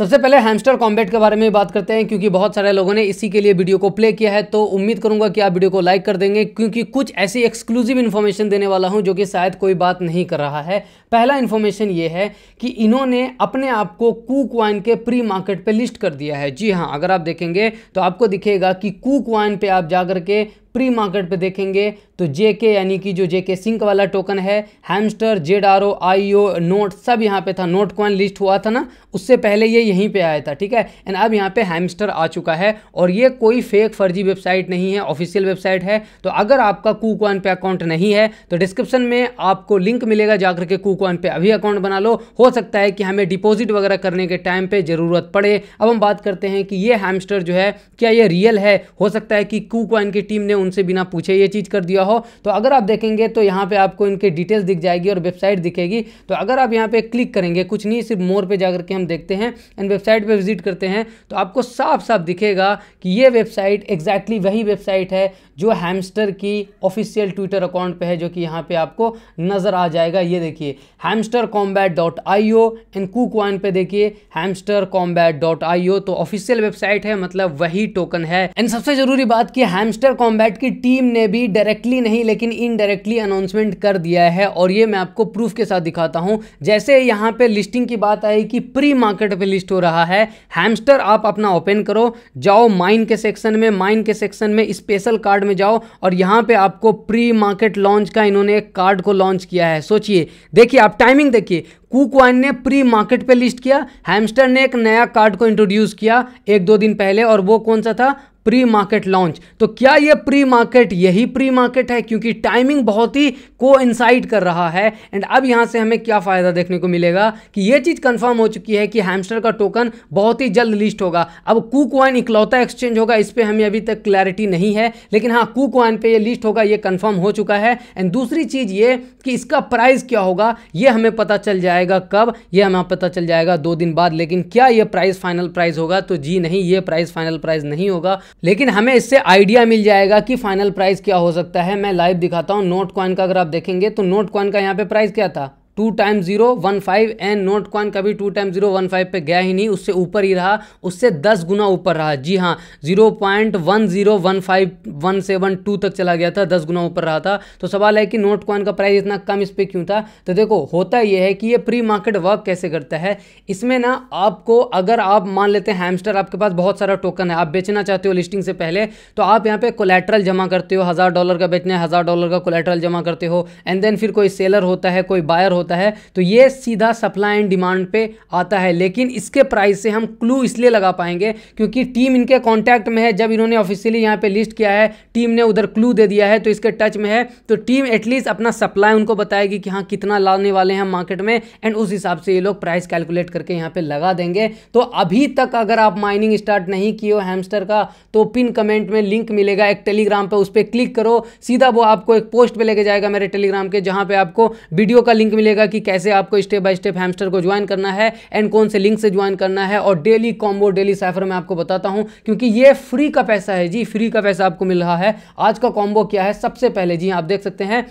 सबसे पहले hamster combat के बारे में बात करते हैं, क्योंकि बहुत सारे लोगों ने इसी के लिए वीडियो को प्ले किया है। तो उम्मीद करूंगा कि आप वीडियो को लाइक कर देंगे, क्योंकि कुछ ऐसी एक्सक्लूसिव इन्फॉर्मेशन देने वाला हूं जो कि शायद कोई बात नहीं कर रहा है। पहला इन्फॉर्मेशन ये है कि इन्होंने अपने आप को KuCoin के प्री मार्केट पे लिस्ट कर दिया है। जी हाँ, अगर आप देखेंगे तो आपको दिखेगा कि KuCoin पे आप जाकर के प्री मार्केट पे देखेंगे तो जेके यानी कि जो जेके सिंक वाला टोकन है, हैमस्टर, ZRO, IO, नोट सब यहाँ पे था। नोट कॉइन लिस्ट हुआ था ना, उससे पहले ये यहीं पे आया था, ठीक है। एंड अब यहाँ पे हैमस्टर आ चुका है, और ये कोई फेक फर्जी वेबसाइट नहीं है, ऑफिशियल वेबसाइट है। तो अगर आपका KuCoin पे अकाउंट नहीं है तो डिस्क्रिप्शन में आपको लिंक मिलेगा, जाकर के KuCoin पे अभी अकाउंट बना लो। हो सकता है कि हमें डिपॉजिट वगैरह करने के टाइम पे ज़रूरत पड़े। अब हम बात करते हैं कि ये हैमस्टर जो है क्या ये रियल है। हो सकता है कि KuCoin की टीम ने उनसे बिना पूछे ये चीज़ कर दिया हो। तो अगर आप देखेंगे तो यहाँ पे आपको इनके डिटेल्स दिख जाएगी और वेबसाइट दिखेगी। तो अगर आप यहाँ पे क्लिक करेंगे, कुछ नहीं सिर्फ मोर पे जाकर के हम देखते हैं एंड वेबसाइट पे विजिट करते हैं, तो आपको साफ साफ दिखेगा कि ये वेबसाइट एग्जैक्टली वही वेबसाइट है जो हैमस्टर की ऑफिशियल ट्विटर अकाउंट पे है, जो कि यहाँ पे आपको नजर आ जाएगा। ये देखिए hamstercombat.io एंड KuCoin पे देखिए hamstercombat.io। तो ऑफिशियल वेबसाइट है, मतलब वही टोकन है। एंड सबसे जरूरी बात कि हैमस्टर कॉम्बैट की टीम ने भी डायरेक्टली नहीं लेकिन इनडायरेक्टली अनाउंसमेंट कर दिया है, और ये मैं आपको प्रूफ के साथ दिखाता हूं। जैसे यहाँ पे लिस्टिंग की बात आई कि प्री मार्केट पे लिस्ट हो रहा है हैमस्टर, आप अपना ओपन करो, जाओ माइन के सेक्शन में, माइन के सेक्शन में स्पेशल कार्ड में जाओ, और यहाँ पे आपको प्री मार्केट लॉन्च का इन्होंने एक कार्ड को लॉन्च किया है। सोचिए, देखिए आप टाइमिंग देखिए, KuCoin ने प्री मार्केट पे लिस्ट किया, हैमस्टर ने एक नया कार्ड को इंट्रोड्यूस किया 1-2 दिन पहले, और वो कौन सा था? Pre market launch. तो क्या ये प्री मार्केट यही प्री मार्केट है? क्योंकि टाइमिंग बहुत ही कोइंसाइड कर रहा है। एंड अब यहां से हमें क्या फायदा देखने को मिलेगा कि ये चीज कंफर्म हो चुकी है कि हैमस्टर का टोकन बहुत ही जल्द लिस्ट होगा। अब KuCoin इकलौता एक्सचेंज होगा, इस पे हमें अभी तक क्लैरिटी नहीं है, लेकिन हाँ KuCoin पे ये लिस्ट होगा, ये कंफर्म हो चुका है। एंड दूसरी चीज ये कि इसका प्राइस क्या होगा ये हमें पता चल जाएगा। कब? ये हमें पता चल जाएगा 2 दिन बाद। लेकिन क्या ये प्राइस फाइनल प्राइस होगा? तो जी नहीं, ये प्राइस फाइनल प्राइस नहीं होगा, लेकिन हमें इससे आइडिया मिल जाएगा कि फाइनल प्राइस क्या हो सकता है। मैं लाइव दिखाता हूं। नोट कॉइन का अगर आप देखेंगे तो नोट कॉइन का यहाँ पे प्राइस क्या था? 2x015 एंड नोट कॉइन कभी 2x015 पे गया ही नहीं, उससे ऊपर ही रहा, उससे 10 गुना ऊपर रहा। जी हाँ, 0.1015172 तक चला गया था, 10 गुना ऊपर रहा था। तो सवाल है कि नोट कॉइन का प्राइस इतना कम इस पे क्यों था? तो देखो, होता यह है कि ये प्री मार्केट वर्क कैसे करता है। इसमें ना आपको, अगर आप मान लेते हैं हैमस्टर, आपके पास बहुत सारा टोकन है, आप बेचना चाहते हो लिस्टिंग से पहले, तो आप यहाँ पे कोलैटरल जमा करते हो। $1000 का बेचना है, $1000 का कोलैटरल जमा करते हो। एंड देन फिर कोई सेलर होता है, कोई बायर होता है, तो ये सीधा सप्लाई एंड डिमांड पे आता है। लेकिन इसके प्राइस से हम क्लू इसलिए लगा पाएंगे क्योंकि टीम इनके कांटेक्ट में है। जब इन्होंने ऑफिशियली यहाँ पे लिस्ट किया है, टीम ने उधर क्लू दे दिया है, तो इसके टच में है। तो टीम एटलीस्ट अपना सप्लाई उनको बताएगी कि हाँ कितना लाने वाले हैं मार्केट में, एंड उस हिसाब से ये लोग प्राइस कैलकुलेट करके यहाँ पे लगा देंगे। तो अभी तक अगर आप माइनिंग स्टार्ट नहीं किए हो हैमस्टर का, तो पिन कमेंट में लिंक मिलेगा एक टेलीग्राम पे, उस पर क्लिक करो, सीधा वो आपको एक पोस्ट पे लेके जाएगा मेरे टेलीग्राम के, जहाँ पे आपको वीडियो का लिंक मिलेगा कि कैसे आपको स्टेप बाय स्टेप हैमस्टर को ज्वाइन करना है एंड कौन से लिंक से ज्वाइन करना है। और डेली कॉम्बो, डेली साइफर में आपको बताता हूं, क्योंकि ये फ्री का पैसा है जी, फ्री का पैसा आपको मिल रहा है। आज का कॉम्बो क्या है? सबसे पहले जी आप देख सकते हैं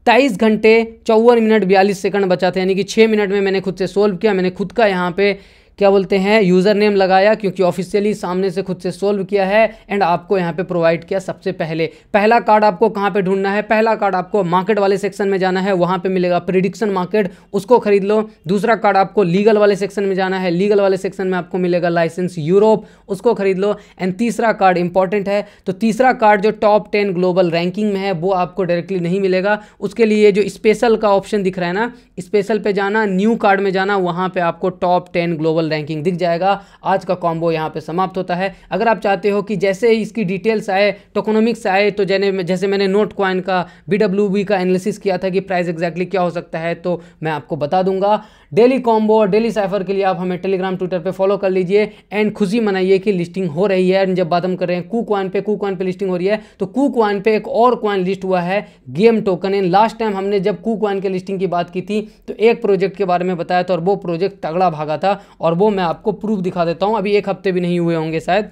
23 घंटे 54 मिनट 42 सेकंड बचा था, यानी कि 6 मिनट में मैंने खुद से सोल्व किया। मैंने खुद का यहाँ पे क्या बोलते हैं यूज़र नेम लगाया, क्योंकि ऑफिशियली सामने से खुद से सोल्व किया है, एंड आपको यहाँ पे प्रोवाइड किया। सबसे पहले पहला कार्ड आपको कहाँ पे ढूंढना है? पहला कार्ड आपको मार्केट वाले सेक्शन में जाना है, वहाँ पे मिलेगा प्रिडिक्शन मार्केट, उसको खरीद लो। दूसरा कार्ड आपको लीगल वाले सेक्शन में जाना है, लीगल वाले सेक्शन में आपको मिलेगा लाइसेंस यूरोप, उसको खरीद लो। एंड तीसरा कार्ड इंपॉर्टेंट है, तो तीसरा कार्ड जो टॉप 10 ग्लोबल रैंकिंग में है वो आपको डायरेक्टली नहीं मिलेगा। उसके लिए जो स्पेशल का ऑप्शन दिख रहा है ना, स्पेशल पे जाना, न्यू कार्ड में जाना, वहाँ पे आपको टॉप 10 ग्लोबल रैंकिंग दिख जाएगा। आज का कॉम्बो यहाँ पे समाप्त होता है। अगर आप चाहते हो कि जैसे ही इसकी डिटेल्स आए, टोकोनॉमिक्स आए, तो जैसे मैंने नोट कॉइन का BWB का एनालिसिस किया था कि प्राइस एग्जैक्टली क्या हो सकता है, तो मैं आपको बता दूंगा। डेली कॉम्बो और डेली साइफर के लिए आप हमें टेलीग्राम ट्विटर पे फॉलो कर लीजिए एंड खुशी मनाइए कि लिस्टिंग हो रही है। जब बात हम कर रहे हैं KuCoin पे लिस्टिंग हो रही है, तो KuCoin पे एक और कॉइन लिस्ट हुआ है, गेम टोकन। लास्ट टाइम हमने जब KuCoin के लिस्टिंग की बात की थी तो एक प्रोजेक्ट के बारे में बताया था, और वो प्रोजेक्ट तगड़ा भागा था, और वो मैं आपको प्रूफ दिखा देता हूँ। अभी 1 हफ्ते भी नहीं हुए होंगे शायद।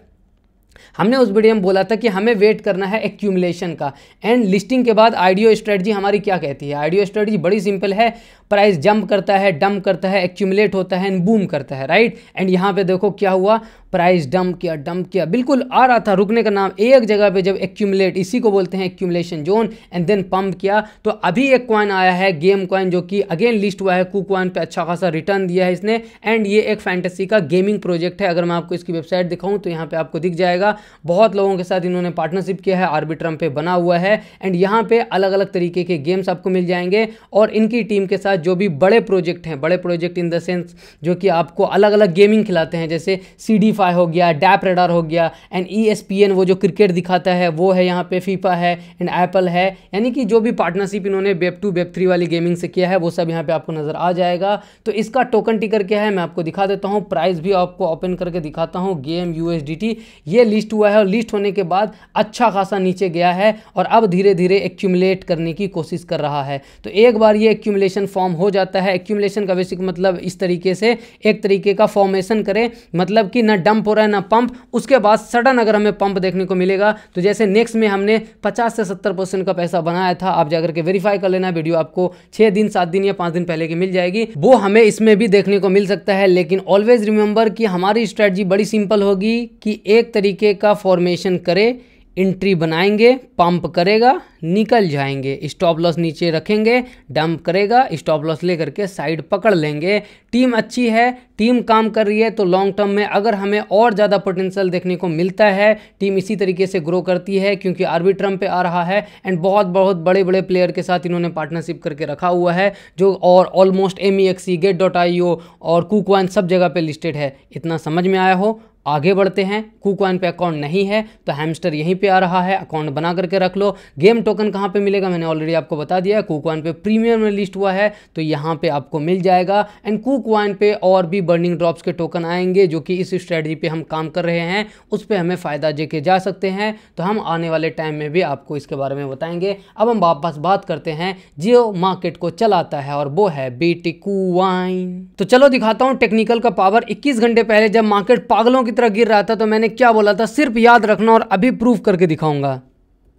हमने उस वीडियो में बोला था कि हमें वेट करना है एक्यूमुलेशन का। एंड लिस्टिंग के बाद आईडीओ स्ट्रेटजी हमारी क्या कहती है? आईडीओ स्ट्रेटजी बड़ी सिंपल है, प्राइस जंप करता है, डंप करता है, एक्यूमुलेट होता है एंड बूम करता है, राइट। एंड यहाँ पे देखो क्या हुआ, प्राइस डंप किया, बिल्कुल आ रहा था, रुकने का नाम एक जगह पे जब एक्यूमुलेट, इसी को बोलते हैं accumulation zone, and then pump किया। तो अभी एक कॉइन आया है गेम कॉइन, जो कि अगेन लिस्ट हुआ है, कूकॉइन पे अच्छा खासा रिटर्न दिया है इसने। एंड ये एक फैंटेसी का गेमिंग प्रोजेक्ट है। अगर मैं आपको इसकी वेबसाइट दिखाऊं तो यहाँ पे आपको दिख जाएगा, बहुत लोगों के साथ इन्होंने पार्टनरशिप किया है, आर्बिट्रम पे बना हुआ है। एंड यहाँ पे अलग अलग तरीके के गेम्स आपको मिल जाएंगे, और इनकी टीम के साथ जो भी बड़े प्रोजेक्ट हैं, बड़े प्रोजेक्ट इन द सेंस जो कि आपको अलग अलग गेमिंग खिलाते हैं, जैसे CD5 हो गया, डैप रेडार हो गया, एंड ESPN वो जो क्रिकेट दिखाता है वो है, यहाँ पे फीफा है एंड एप्पल है। यानी कि जो भी पार्टनरशिप इन्होंने वेब 2 वेब 3 वाली गेमिंग से किया है वो सब यहाँ पे आपको नजर आ जाएगा। तो इसका टोकन टिकर क्या है मैं आपको दिखा देता हूँ, प्राइस भी आपको ओपन करके दिखाता हूँ। गेम USDT ये लिस्ट हुआ है, और लिस्ट होने के बाद अच्छा खासा नीचे गया है, और अब धीरे धीरे एक्यूमुलेट करने की कोशिश कर रहा है। तो एक बार ये एक्यूमुलेशन फॉर्म हो जाता है, एक्यूमुलेशन का बेसिक मतलब इस तरीके से एक तरीके का फॉर्मेशन करे, मतलब कि ना डंप हो रहा है ना पंप, उसके बाद सडन अगर हमें पंप देखने को मिलेगा, तो जैसे नेक्स्ट में हमने 50 से 70% का पैसा बनाया था, आप जाकर के वेरीफाई कर लेना, वीडियो आपको 6 दिन 7 दिन या 5 दिन पहले की मिल जाएगी, वो हमें इसमें भी देखने को मिल सकता है। लेकिन ऑलवेज रिमेंबर कि हमारी स्ट्रेटजी बड़ी सिंपल होगी कि एक तरीके का फॉर्मेशन करे, एंट्री बनाएंगे, पंप करेगा, निकल जाएंगे, स्टॉप लॉस नीचे रखेंगे, डंप करेगा, स्टॉप लॉस लेकर के साइड पकड़ लेंगे। टीम अच्छी है, टीम काम कर रही है, तो लॉन्ग टर्म में अगर हमें और ज़्यादा पोटेंशियल देखने को मिलता है, टीम इसी तरीके से ग्रो करती है, क्योंकि आर्बिट्रम पे आ रहा है, एंड बहुत बहुत बड़े बड़े प्लेयर के साथ इन्होंने पार्टनरशिप करके रखा हुआ है, जो और ऑलमोस्ट MEXC, Get.io और कूकॉइन सब जगह पे लिस्टेड है। इतना समझ में आया हो? आगे बढ़ते हैं। कूकॉइन पे अकाउंट नहीं है तो हैमस्टर यहीं पे आ रहा है, अकाउंट बना करके रख लो। गेम टोकन कहाँ पे मिलेगा मैंने ऑलरेडी आपको बता दिया है, कूकॉइन पे प्रीमियम में लिस्ट हुआ है तो यहाँ पे आपको मिल जाएगा। एंड कूकॉइन पे और भी बर्निंग ड्रॉप्स के टोकन आएंगे जो कि इस स्ट्रेटजी पे हम काम कर रहे हैं, उस पर हमें फ़ायदा देके जा सकते हैं, तो हम आने वाले टाइम में भी आपको इसके बारे में बताएंगे। अब हम वापस बात करते हैं जो मार्केट को चलाता है, और वो है बिटकॉइन। तो चलो दिखाता हूँ टेक्निकल का पावर। 21 घंटे पहले जब मार्केट पागलों की तरह गिर रहा था तो मैंने क्या बोला था, सिर्फ याद रखना, और अभी प्रूफ करके दिखाऊंगा।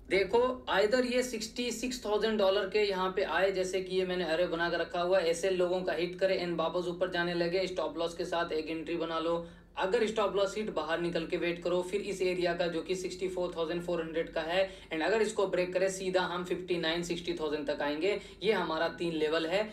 देखो आइदर ये $66,000 के यहाँ पे आए, जैसे कि ये मैंने अरे बना कर रखा हुआ है, ऐसे लोगों का हिट करे एंड वापस ऊपर जाने लगे, स्टॉप लॉस के साथ एक एंट्री बना लो। अगर स्टॉप लॉस हिट बाहर निकल के वेट करो, फिर इस एरिया का जो कि 64,400 का है, एंड अगर इसको ब्रेक करे सीधा हम 59-60,000 तक आएंगे। ये हमारा 3 लेवल है।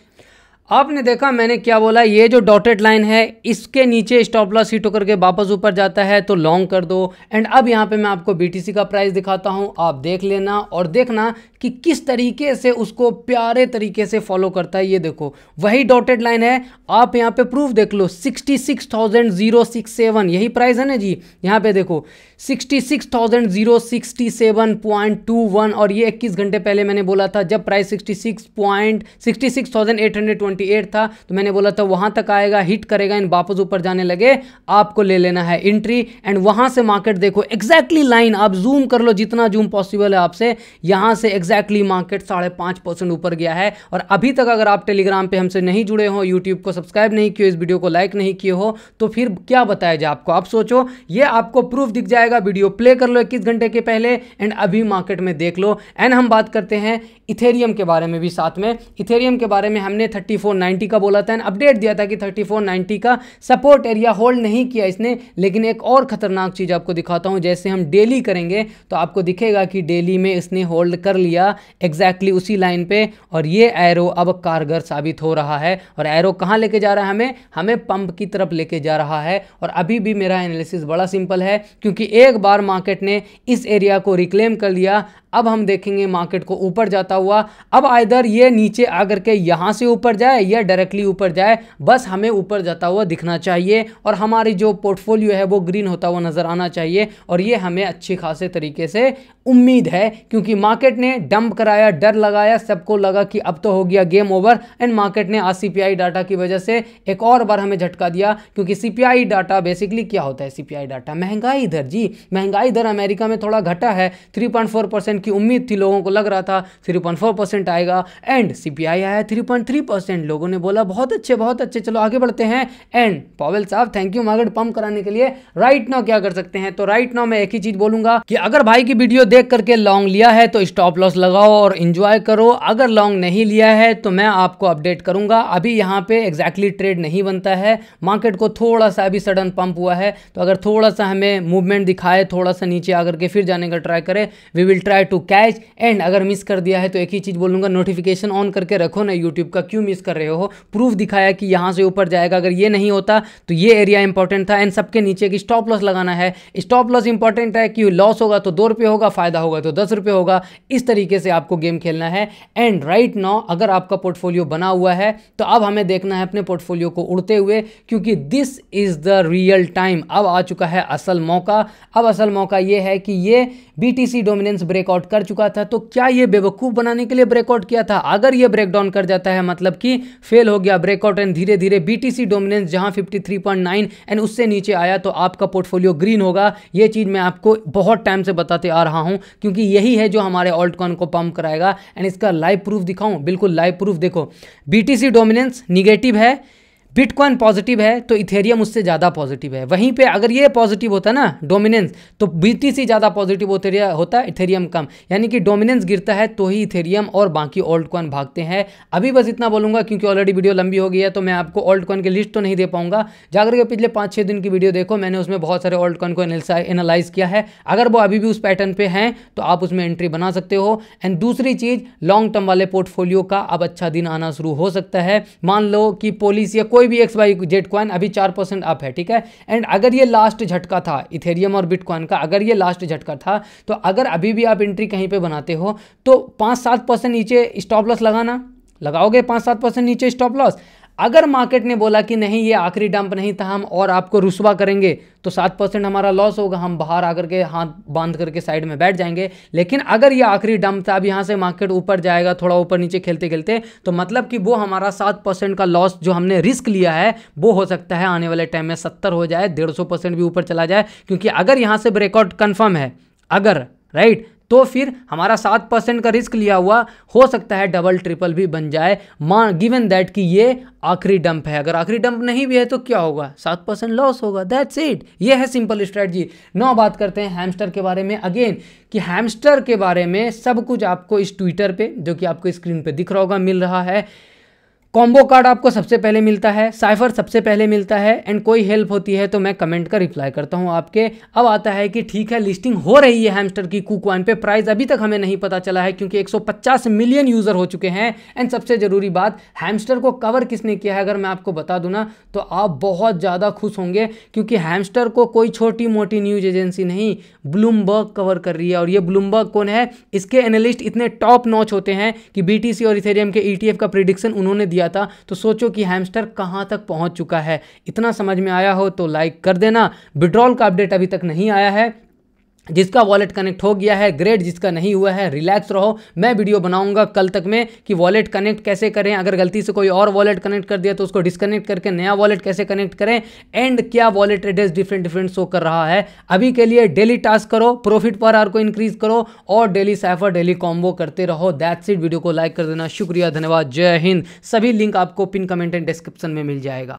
आपने देखा मैंने क्या बोला, ये जो डॉटेड लाइन है इसके नीचे स्टॉप लॉस हिट होकर के वापस ऊपर जाता है तो लॉन्ग कर दो। एंड अब यहाँ पे मैं आपको BTC का प्राइस दिखाता हूँ, आप देख लेना और देखना कि किस तरीके से उसको प्यारे तरीके से फॉलो करता है। ये देखो वही डॉटेड लाइन है, आप यहाँ पे प्रूफ देख लो, 66,067 यही प्राइस है ना जी। यहाँ पे देखो 66,067.21, और ये 21 घंटे पहले मैंने बोला था जब प्राइस 66,828 था तो मैंने बोला था वहां तक आएगा, हिट करेगा, इन वापस ऊपर जाने लगे आपको ले लेना है एंट्री। एंड वहां से मार्केट देखो एग्जैक्टली लाइन, आप जूम कर लो जितना जूम पॉसिबल है आपसे, यहां से एग्जैक्टली मार्केट 5.5% ऊपर गया है। और अभी तक अगर आप टेलीग्राम पे हमसे नहीं जुड़े हो, यूट्यूब को सब्सक्राइब नहीं किए, इस वीडियो को लाइक नहीं किए हो, तो फिर क्या बताया जाए आपको। आप सोचो, ये आपको प्रूफ दिख जाएगा, वीडियो प्ले कर लो 21 घंटे के पहले एंड अभी मार्केट में देख लो। एंड हम बात करते हैं इथेरियम के बारे में भी साथ में। इथेरियम के बारे में हमने 3490 का बोला था, अपडेट दिया था कि 3490 का सपोर्ट एरिया होल्ड नहीं किया इसने। लेकिन एक और खतरनाक चीज आपको दिखाता हूं, जैसे हम डेली करेंगे तो आपको दिखेगा कि डेली में इसने होल्ड कर लिया एग्जैक्टली उसी लाइन पे, और ये एरो अब कारगर साबित हो रहा है। और एरो कहां लेके जा रहा है, हमें पंप की तरफ लेके जा रहा है। और अभी भी मेरा एनालिसिस बड़ा सिंपल है, क्योंकि एक बार मार्केट ने इस एरिया को रिक्लेम कर लिया, अब हम देखेंगे मार्केट को ऊपर जाता हुआ। अब आइदर ये नीचे आकर के यहां से ऊपर जाए या डायरेक्टली ऊपर जाए, बस हमें ऊपर जाता हुआ दिखना चाहिए और हमारी जो पोर्टफोलियो है वो ग्रीन होता हुआ नजर आना चाहिए। और ये हमें अच्छी खासे तरीके से उम्मीद है, क्योंकि मार्केट ने डंप कराया, डर लगाया, सबको लगा कि अब तो हो गया गेम ओवर। एंड मार्केट ने आज CPI डाटा की वजह से एक और बार हमें झटका दिया, क्योंकि CPI डाटा बेसिकली क्या होता है, CPI डाटा महंगाई दर जी, महंगाई दर अमेरिका में थोड़ा घटा है, 3.4% की उम्मीद थी, लोगों को लग रहा था 3.4% आएगा, एंड सीपीआई आया 3.3%। लोगों ने बोला बहुत अच्छे, चलो आगे बढ़ते हैं। एंड पॉवेल साहब थैंक यू मार्केट पंप कराने के लिए। राइट नाउ क्या कर सकते हैं? तो राइट नाउ मैं एक ही चीज बोलूंगा कि अगर भाई की वीडियो देख करके लॉन्ग लिया है तो स्टॉप लॉस लगाओ और एंजॉय करो। अगर लॉन्ग नहीं लिया है तो मैं आपको अपडेट करूंगा। अभी यहाँ पे एग्जैक्टली ट्रेड नहीं बनता है, मार्केट को थोड़ा सा अभी सडन पंप हुआ है, तो अगर थोड़ा सा हमें मूवमेंट दिखाए, थोड़ा सा नीचे आकर के फिर जाने का ट्राई करें, we will try to catch. And अगर मिस कर दिया है तो एक ही चीज बोलूंगा, नोटिफिकेशन ऑन करके रखो ना यूट्यूब का, क्यों मिस कर रहे हो? प्रूफ दिखाया कि यहाँ से ऊपर जाएगा, अगर ये नहीं होता तो ये एरिया इंपॉर्टेंट था। एंड सबके नीचे की स्टॉप लॉस लगाना है। स्टॉप लॉस इंपॉर्टेंट है कि लॉस होगा तो 2 रुपये होगा, फायदा होगा तो 10 रुपये होगा। इस तरीके से आपको गेम खेलना है। एंड राइट नाउ अगर आपका पोर्टफोलियो बना हुआ है तो अब हमें देखना है अपने पोर्टफोलियो को उड़ते हुए, क्योंकि this is the real time. अब आ चुका है असल मौका। अब असल मौका ये है कि ये बीटीसी डोमिनेंस ब्रेकआउट कर चुका था, तो क्या ये बेवकूफ बनाने के लिए ब्रेकआउट किया था? अगर ये ब्रेकडाउन कर जाता है मतलब कि फेल हो गया ब्रेकआउट, एंड धीरे धीरे बीटीसी डोमिनेंस जहां 53.9 एंड उससे नीचे आया तो आपका पोर्टफोलियो ग्रीन होगा। ये चीज मैं आपको बहुत टाइम से बताते आ रहा हूं, क्योंकि यही है जो हमारे ऑल्ट कॉइन को पंप कराएगा। एंड इसका लाइव प्रूफ दिखाऊं? बिल्कुल लाइव प्रूफ। देखो बीटीसी डोमिनेंस निगेटिव है, बिटकॉइन पॉजिटिव है, तो इथेरियम उससे ज़्यादा पॉजिटिव है। वहीं पे अगर ये पॉजिटिव होता ना डोमिनेंस, तो बीटीसी ज़्यादा पॉजिटिव होता, इथेरियम कम। यानी कि डोमिनेंस गिरता है तो ही इथेरियम और बाकी ऑल्ट कॉइन भागते हैं। अभी बस इतना बोलूँगा क्योंकि ऑलरेडी वीडियो लंबी हो गई है, तो मैं आपको ऑल्ट कॉइन की लिस्ट तो नहीं दे पाऊंगा। जाकर के पिछले 5-6 दिन की वीडियो देखो, मैंने उसमें बहुत सारे ऑल्ट कॉइन को एनालाइज किया है। अगर वो अभी भी उस पैटर्न पे हैं तो आप उसमें एंट्री बना सकते हो। एंड दूसरी चीज़, लॉन्ग टर्म वाले पोर्टफोलियो का अब अच्छा दिन आना शुरू हो सकता है। मान लो कि पॉलिसी या कोई भी XYZ कॉइन अभी 4% अप है, ठीक है। एंड अगर ये लास्ट झटका था इथेरियम और बिटकॉइन का, अगर ये लास्ट झटका था, तो अगर अभी भी आप एंट्री कहीं पे बनाते हो तो 5-7% नीचे स्टॉप लॉस लगाओगे 5-7% नीचे स्टॉप लॉस। अगर मार्केट ने बोला कि नहीं ये आखिरी डंप नहीं था, हम और आपको रुसवा करेंगे, तो 7% हमारा लॉस होगा, हम बाहर आकर के हाथ बांध करके साइड में बैठ जाएंगे। लेकिन अगर ये आखिरी डंप था, अब यहाँ से मार्केट ऊपर जाएगा थोड़ा ऊपर नीचे खेलते खेलते, तो मतलब कि वो हमारा 7% का लॉस जो हमने रिस्क लिया है वो हो सकता है आने वाले टाइम में 70 हो जाए, 150% भी ऊपर चला जाए। क्योंकि अगर यहाँ से ब्रेकआउट कन्फर्म है, अगर राइट, तो फिर हमारा 7% का रिस्क लिया हुआ हो सकता है डबल ट्रिपल भी बन जाए, गिवन दैट कि ये आखिरी डंप है। अगर आखिरी डंप नहीं भी है तो क्या होगा? 7% लॉस होगा, दैट्स इट। ये है सिंपल स्ट्रेटजी। नाउ बात करते हैं हैमस्टर के बारे में अगेन, कि हैमस्टर के बारे में सब कुछ आपको इस ट्विटर पे, जो कि आपको स्क्रीन पे दिख रहा होगा, मिल रहा है। कॉम्बो कार्ड आपको सबसे पहले मिलता है, साइफर सबसे पहले मिलता है, एंड कोई हेल्प होती है तो मैं कमेंट का रिप्लाई करता हूं आपके। अब आता है कि ठीक है लिस्टिंग हो रही है हैमस्टर की KuCoin पे, प्राइस अभी तक हमें नहीं पता चला है क्योंकि 150 मिलियन यूज़र हो चुके हैं। एंड सबसे ज़रूरी बात, हैमस्टर को कवर किसने किया है अगर मैं आपको बता दूं ना, तो आप बहुत ज़्यादा खुश होंगे, क्योंकि हैमस्टर को कोई छोटी मोटी न्यूज एजेंसी नहीं, ब्लूमबर्ग कवर कर रही है। और ये ब्लूमबर्ग कौन है? इसके एनालिस्ट इतने टॉप नॉच होते हैं कि BTC और इथेरियम के ETF का प्रिडिक्शन उन्होंने दिया था। तो सोचो कि हैमस्टर कहां तक पहुंच चुका है। इतना समझ में आया हो तो लाइक कर देना। विड्रॉल का अपडेट अभी तक नहीं आया है, जिसका वॉलेट कनेक्ट हो गया है ग्रेट, जिसका नहीं हुआ है रिलैक्स रहो। मैं वीडियो बनाऊंगा कल तक में कि वॉलेट कनेक्ट कैसे करें, अगर गलती से कोई और वॉलेट कनेक्ट कर दिया तो उसको डिस्कनेक्ट करके नया वॉलेट कैसे कनेक्ट करें, एंड क्या वॉलेट एड्रेस डिफरेंट शो कर रहा है। अभी के लिए डेली टास्क करो, प्रॉफिट पर आवर को इंक्रीज करो और डेली साइफर डेली कॉम्बो करते रहो। That's it. वीडियो को लाइक कर देना, शुक्रिया, धन्यवाद, जय हिंद। सभी लिंक आपको पिन कमेंट एंड डिस्क्रिप्शन में मिल जाएगा।